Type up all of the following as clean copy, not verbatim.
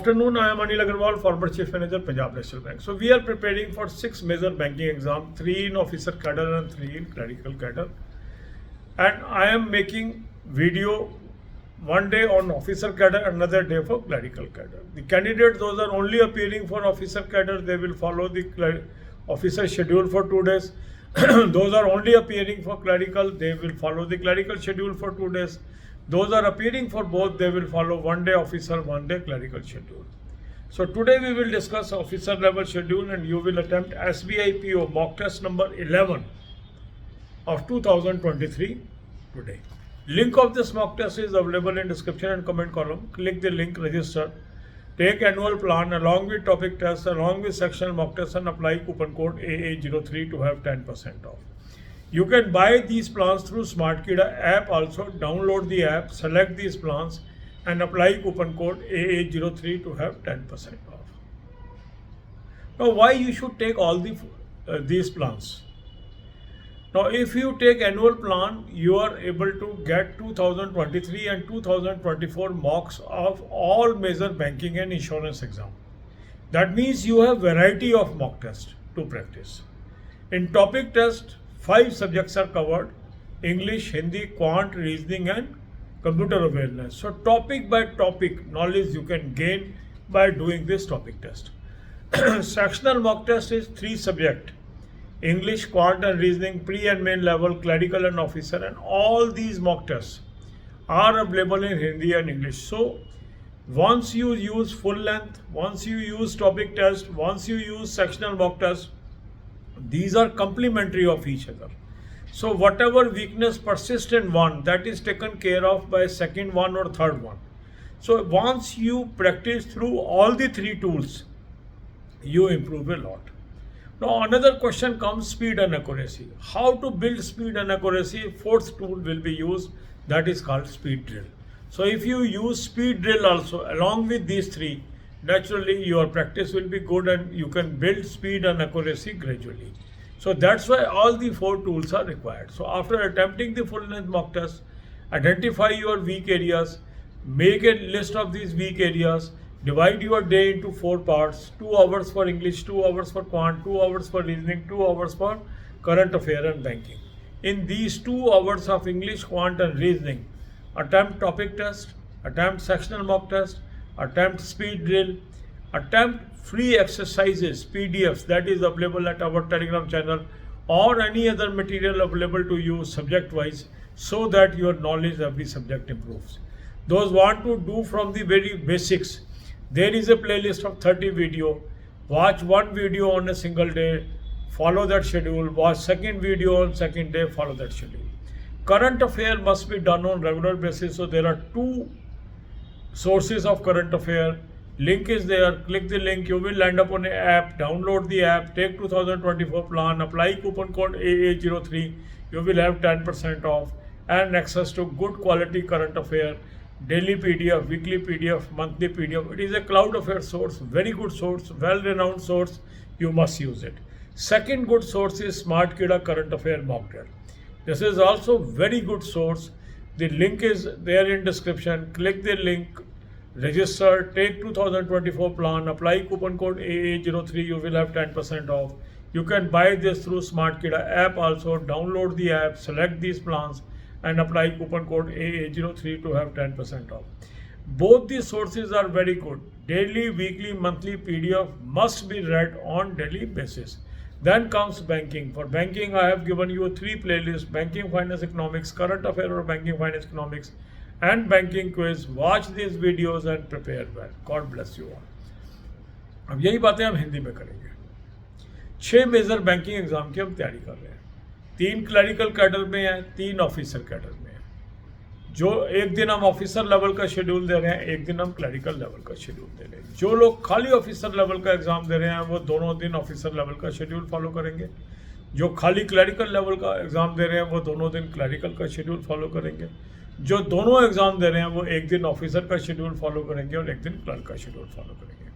afternoon. I am Anil Agarwal, former Chief Manager, Punjab National Bank. So we are preparing for 6 major banking exams, 3 in officer cadre and 3 in clerical cadre. And I am making video one day on officer cadre, another day for clerical cadre. The candidates, those are only appearing for officer cadre, they will follow the officer schedule for 2 days. Those are only appearing for clerical, they will follow the clerical schedule for 2 days. Those are appearing for both, they will follow 1 day officer, 1 day clerical schedule. So today we will discuss officer level schedule and you will attempt SBI PO mock test number 11 of 2023 today. Link of this mock test is available in description and comment column. Click the link, register, take annual plan along with topic test, along with sectional mock test and apply coupon code AA03 to have 10% off. You can buy these plans through SmartKida app also. Download the app, select these plans and apply coupon code AA03 to have 10% off. Now why you should take all these plans? Now if you take annual plan, you are able to get 2023 and 2024 mocks of all major banking and insurance exam. That means you have variety of mock test to practice. In topic test, 5 subjects are covered: English, Hindi, Quant, Reasoning and Computer Awareness. So topic by topic knowledge you can gain by doing this topic test. Sectional mock test is 3 subjects: English, Quant and Reasoning, pre and main level, clerical and officer, and all these mock tests are available in Hindi and English. So once you use full length, once you use topic test, once you use sectional mock test, these are complementary of each other. So whatever weakness persists in one, that is taken care of by second one or third one. So once you practice through all the 3 tools, you improve a lot. Now another question comes: speed and accuracy. How to build speed and accuracy? 4th tool will be used, that is called speed drill. So if you use speed drill also along with these 3, naturally your practice will be good and you can build speed and accuracy gradually. So that's why all the 4 tools are required. So after attempting the full length mock test, identify your weak areas, make a list of these weak areas, divide your day into 4 parts: 2 hours for English, 2 hours for Quant, 2 hours for Reasoning, 2 hours for current affair and banking. In these 2 hours of English, Quant and Reasoning, attempt topic test, attempt sectional mock test, attempt speed drill, attempt free exercises, PDFs, that is available at our Telegram channel, or any other material available to you subject wise, so that your knowledge of every subject improves. Those want to do from the very basics, there is a playlist of 30 video. Watch 1 video on a single day, follow that schedule. Watch 2nd video on 2nd day, follow that schedule. Current affair must be done on regular basis. So there are 2 sources of current affair. Link is there, click the link, you will land up on an app, download the app, take 2024 plan, apply coupon code AA03, you will have 10% off and access to good quality current affair, daily PDF, weekly PDF, monthly PDF. It is a cloud affair source, very good source, well-renowned source, you must use it. Second good source is SmartKida current affair mock drill. This is also very good source. The link is there in description, click the link, register, take 2024 plan, apply coupon code AA03, you will have 10% off. You can buy this through SmartKida app also. Download the app, select these plans and apply coupon code AA03 to have 10% off. Both these sources are very good. Daily, weekly, monthly PDF must be read on daily basis. Then comes banking. For banking, I have given you 3 playlists: banking, finance, economics, current affair or banking, finance, economics, and banking quiz. Watch these videos and prepare well. God bless you all. अब यही बातें हम हिंदी में करेंगे. 6 major banking exam की हम तैयारी कर रहे हैं. 3 क्लरिकल कैडर में है, 3 ऑफिसर कैडर में है. जो एक दिन हम ऑफिसर लेवल का शेड्यूल दे रहे हैं, एक दिन हम क्लरिकल लेवल का शेड्यूल दे रहे हैं. जो लोग खाली ऑफिसर लेवल का एग्जाम दे रहे हैं वो दोनों दिन ऑफिसर लेवल का शेड्यूल फॉलो करेंगे. जो खाली क्लरिकल लेवल का एग्जाम दे रहे हैं वो दोनों दिन क्लरिकल का शेड्यूल फॉलो करेंगे. जो दोनों एग्जाम दे रहे हैं वो एक दिन ऑफिसर का शेड्यूल फॉलो करेंगे और एक दिन क्लर्क का शेड्यूल फॉलो करेंगे.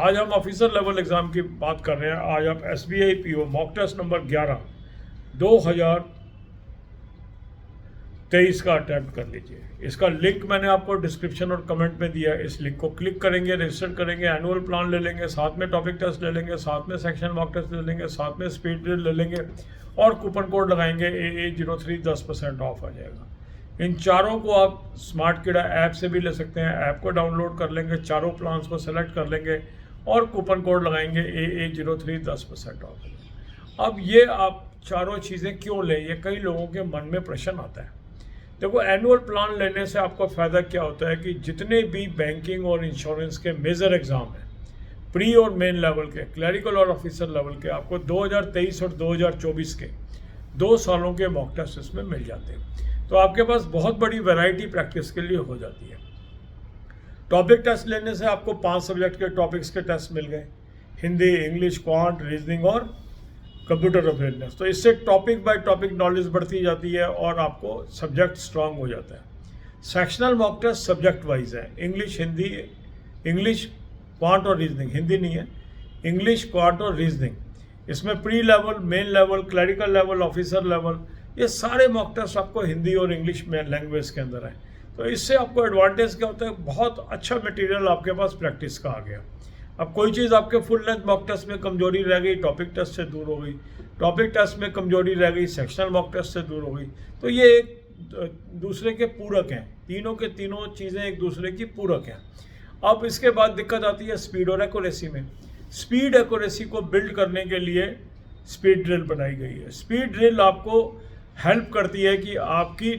आज हम ऑफिसर लेवल एग्जाम की बात कर रहे हैं. आज आप SBI PO mock test number 11 23 का अटैम्प्ट कर लीजिए। इसका लिंक मैंने आपको डिस्क्रिप्शन और कमेंट में दिया है। इस लिंक को क्लिक करेंगे, रजिस्टर करेंगे, एनुअल प्लान ले लेंगे, साथ में टॉपिक टेस्ट ले लेंगे, साथ में सेक्शन मॉक टेस्ट ले लेंगे, साथ में स्पीड ड्रिल ले लेंगे और कूपन कोड लगाएंगे AA03 10% ऑफ आ जाएगा। इन चारों को आप स्मार्ट कीड़ा ऐप से भी ले सकते हैं। ऐप को डाउनलोड कर लेंगे, चारों प्लान्स को सेलेक्ट कर लेंगे और कूपन कोड लगाएंगे AA03 10% ऑफ। अब ये आप चारों चीज़ें क्यों लें, ये कई लोगों के मन में प्रश्न आता है। देखो, एनुअल प्लान लेने से आपको फ़ायदा क्या होता है कि जितने भी बैंकिंग और इंश्योरेंस के मेजर एग्ज़ाम हैं, प्री और मेन लेवल के, क्लरिकल और ऑफिसर लेवल के, आपको 2023 और 2024 के 2 सालों के मॉक टेस्ट इसमें मिल जाते हैं। तो आपके पास बहुत बड़ी वैरायटी प्रैक्टिस के लिए हो जाती है। टॉपिक टेस्ट लेने से आपको 5 सब्जेक्ट के टॉपिक्स के टेस्ट मिल गए, हिंदी, इंग्लिश, क्वांट, रीजनिंग और कंप्यूटर अवेयरनेस। तो इससे टॉपिक बाय टॉपिक नॉलेज बढ़ती जाती है और आपको सब्जेक्ट स्ट्रांग हो जाता है। Sectional mock test subject wise है, इंग्लिश, हिंदी, इंग्लिश, क्वांट और रीजनिंग, हिंदी नहीं है, इंग्लिश, क्वांट और रीजनिंग। इसमें pre level, main level, clerical level, officer level, ये सारे मॉक टेस्ट आपको हिंदी और इंग्लिश में लैंग्वेज के अंदर है। तो इससे आपको एडवांटेज क्या होता है, बहुत अच्छा मटेरियल आपके पास प्रैक्टिस का आ गया। अब कोई चीज़ आपके फुल लेंथ मॉक टेस्ट में कमजोरी रह गई, टॉपिक टेस्ट से दूर हो गई, टॉपिक टेस्ट में कमजोरी रह गई, सेक्शनल मॉक टेस्ट से दूर हो गई। तो ये एक दूसरे के पूरक हैं, तीनों के तीनों चीज़ें एक दूसरे की पूरक हैं। अब इसके बाद दिक्कत आती है स्पीड और एक्यूरेसी में। स्पीड एक्यूरेसी को बिल्ड करने के लिए स्पीड ड्रिल बनाई गई है। स्पीड ड्रिल आपको हेल्प करती है कि आपकी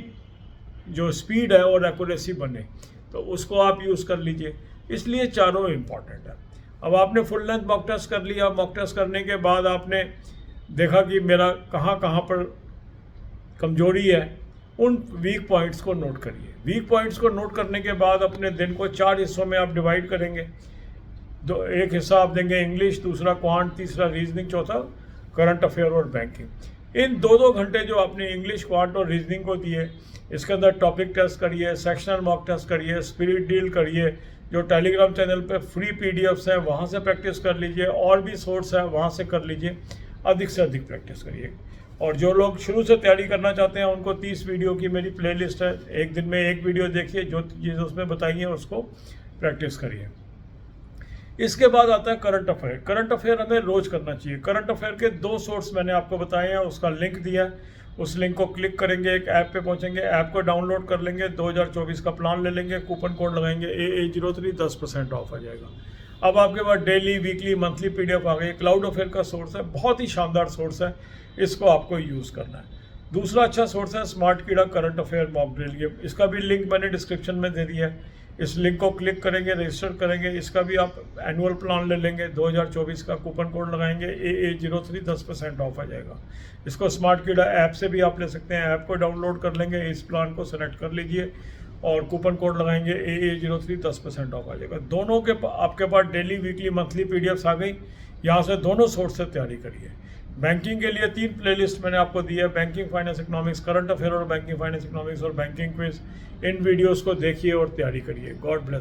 जो स्पीड है और एक्यूरेसी बने, तो उसको आप यूज़ कर लीजिए। इसलिए चारों इम्पॉर्टेंट है। अब आपने फुल लेंथ मॉक टेस्ट कर लिया, मॉक टेस्ट करने के बाद आपने देखा कि मेरा कहाँ कहाँ पर कमजोरी है, उन वीक पॉइंट्स को नोट करिए। वीक पॉइंट्स को नोट करने के बाद अपने दिन को 4 हिस्सों में आप डिवाइड करेंगे। एक हिस्सा आप देंगे इंग्लिश, दूसरा क्वांट, तीसरा रीजनिंग, चौथा करंट अफेयर और बैंकिंग। इन 2-2 घंटे जो आपने इंग्लिश, क्वांट और रीजनिंग को दिए, इसके अंदर टॉपिक टेस्ट करिए, सेक्शनल मॉक टेस्ट करिए, स्पीड ड्रिल करिए। जो टेलीग्राम चैनल पे फ्री PDFs हैं वहाँ से प्रैक्टिस कर लीजिए, और भी सोर्स है वहाँ से कर लीजिए। अधिक से अधिक प्रैक्टिस करिए। और जो लोग शुरू से तैयारी करना चाहते हैं उनको 30 वीडियो की मेरी प्लेलिस्ट है, एक दिन में एक वीडियो देखिए, जो चीज़ उसमें बताई है उसको प्रैक्टिस करिए। इसके बाद आता है करंट अफेयर। करंट अफेयर हमें रोज़ करना चाहिए। करंट अफेयर के 2 सोर्स मैंने आपको बताए हैं, उसका लिंक दिया है। उस लिंक को क्लिक करेंगे, एक ऐप पे पहुंचेंगे, ऐप को डाउनलोड कर लेंगे, 2024 का प्लान ले लेंगे, कूपन कोड लगाएंगे AA03 10% ऑफ आ जाएगा। अब आपके पास डेली, वीकली, मंथली PDF आ गई। क्लाउड अफेयर का सोर्स है, बहुत ही शानदार सोर्स है, इसको आपको यूज़ करना है। दूसरा अच्छा सोर्स है स्मार्ट कीड़ा करंट अफेयर मॉक ड्रिल। ये इसका भी लिंक मैंने डिस्क्रिप्शन में दे दिया है। इस लिंक को क्लिक करेंगे, रजिस्टर करेंगे, इसका भी आप एनुअल प्लान ले लेंगे, 2024 का कूपन कोड लगाएंगे, AA03 10% ऑफ आ जाएगा। इसको स्मार्ट कीड़ा ऐप से भी आप ले सकते हैं। ऐप को डाउनलोड कर लेंगे, इस प्लान को सेलेक्ट कर लीजिए और कूपन कोड लगाएंगे, AA03 10% ऑफ आ जाएगा। दोनों के आपके पास डेली, वीकली, मंथली PDFs आ गई। यहाँ से दोनों सोर्स से तैयारी करिए। बैंकिंग के लिए 3 प्लेलिस्ट मैंने आपको दी है, banking, finance, economics, current affair और बैंकिंग, फाइनेंस, इकोनॉमिक्स और बैंकिंग क्विज। इन वीडियोस को देखिए और तैयारी करिए। God bless.